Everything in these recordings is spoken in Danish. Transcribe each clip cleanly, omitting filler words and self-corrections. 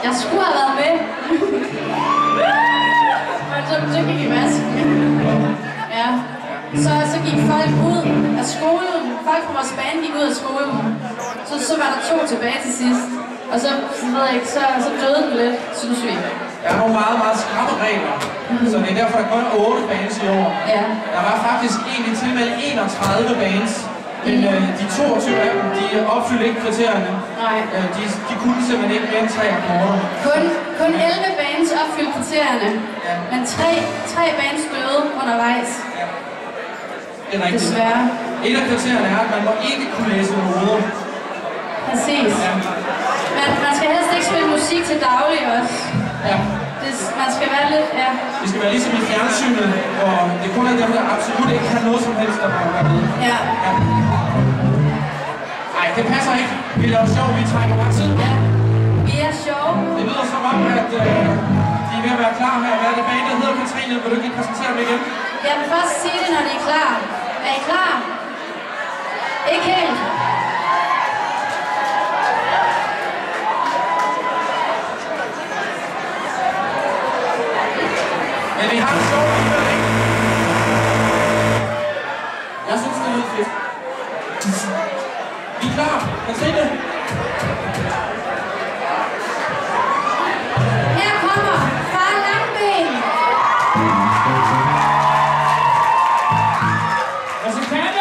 Jeg skulle have været med. Men så gik I mask. Ja. Så gik folk ud af skolen. Folk fra vores band gik ud af skolen. Så var der 2 tilbage til sidst. Og så ved jeg ikke, så døde den lidt, synes vi. Der er nogle meget, meget skrappe regler. Så det er derfor, der kun 8 bands i år. Ja. Der var faktisk egentlig tilmeldt 31 bands. Men de 22 af dem, de opfyldte ikke kriterierne. Nej. De kunne simpelthen ikke mere end 3 akkorder. Kun 11 bands opfyldte kriterierne. Ja. Men 3 bands døde undervejs. Ja. Det er rigtigt. Desværre. Et af kriterierne er, at man må ikke kunne læse noder. Præcis. Ja. Man skal helst ikke spille musik til daglig også. Ja. Man skal være lidt, ja. Det skal være ligesom i fjernsynet, hvor det kun er dem, der absolut ikke kan noget som helst, der må være med. Ja. Nej, det passer ikke. Vi laver sjov, vi trækker bare tid. Ja. Vi er sjove. Det lyder som om, at de er ved at være klar med at være det band, der hedder Katrine. Vil du ikke præsentere dem igen? Jeg vil først sige det, når de er klar. Er I klar? Ikke helt. Men vi har en sjov indføring. Jeg synes, det lyder fedt. Vi er klar. Katrine. Her kommer Far Langben. Resultaten!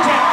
Tusind tak.